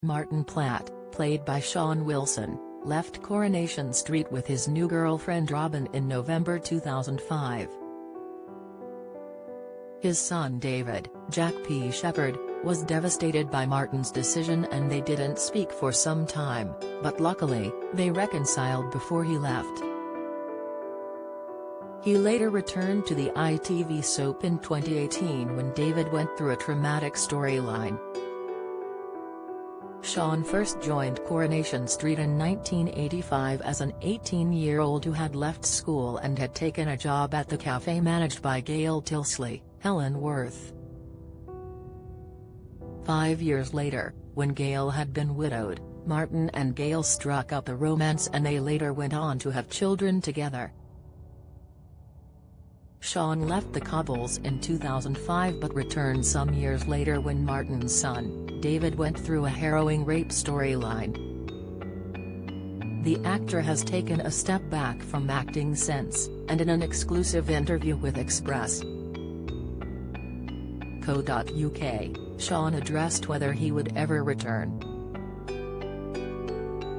Martin Platt, played by Sean Wilson, left Coronation Street with his new girlfriend Robin in November 2005. His son David, Jack P. Shepherd, was devastated by Martin's decision and they didn't speak for some time, but luckily, they reconciled before he left. He later returned to the ITV soap in 2018 when David went through a traumatic storyline. Sean first joined Coronation Street in 1985 as an 18-year-old who had left school and had taken a job at the cafe managed by Gail Tilsley, Helen Worth. 5 years later, when Gail had been widowed, Martin and Gail struck up a romance and they later went on to have children together. Sean left the Cobbles in 2005 but returned some years later when Martin's son, David, went through a harrowing rape storyline. The actor has taken a step back from acting since, and in an exclusive interview with Express.co.uk, Sean addressed whether he would ever return.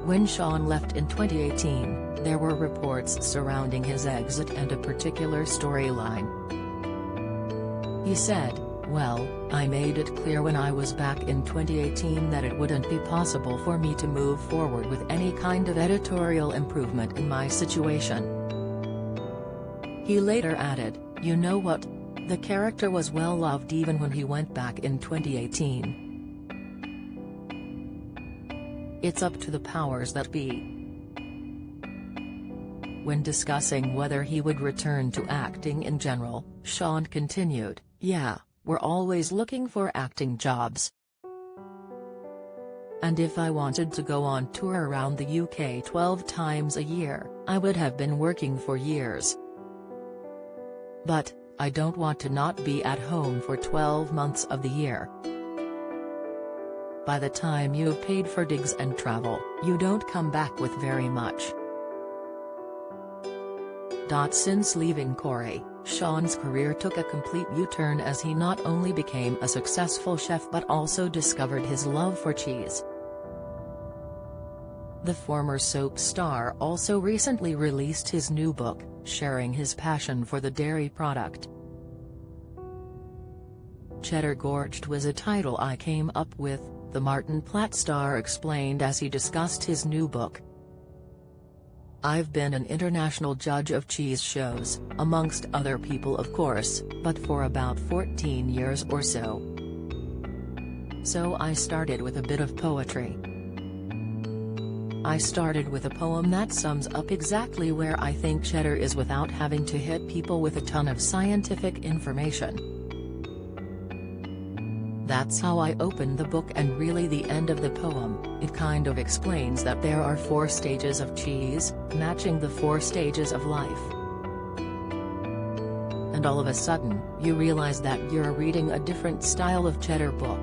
When Sean left in 2018, there were reports surrounding his exit and a particular storyline. He said, "Well, I made it clear when I was back in 2018 that it wouldn't be possible for me to move forward with any kind of editorial improvement in my situation." He later added, "You know what? The character was well loved even when he went back in 2018. It's up to the powers that be." When discussing whether he would return to acting in general, Sean continued, "Yeah, we're always looking for acting jobs. And if I wanted to go on tour around the UK 12 times a year, I would have been working for years. But, I don't want to not be at home for 12 months of the year. By the time you've paid for digs and travel, you don't come back with very much." Since leaving Corrie, Sean's career took a complete U-turn as he not only became a successful chef but also discovered his love for cheese. The former soap star also recently released his new book, sharing his passion for the dairy product. "Cheddar Gorged was a title I came up with," the Martin Platt star explained as he discussed his new book. "I've been an international judge of cheese shows, amongst other people of course, but for about 14 years or so. So I started with a bit of poetry. I started with a poem that sums up exactly where I think cheddar is without having to hit people with a ton of scientific information. That's how I opened the book, and really the end of the poem, it kind of explains that there are 4 stages of cheese, matching the 4 stages of life. And all of a sudden, you realize that you're reading a different style of cheddar book.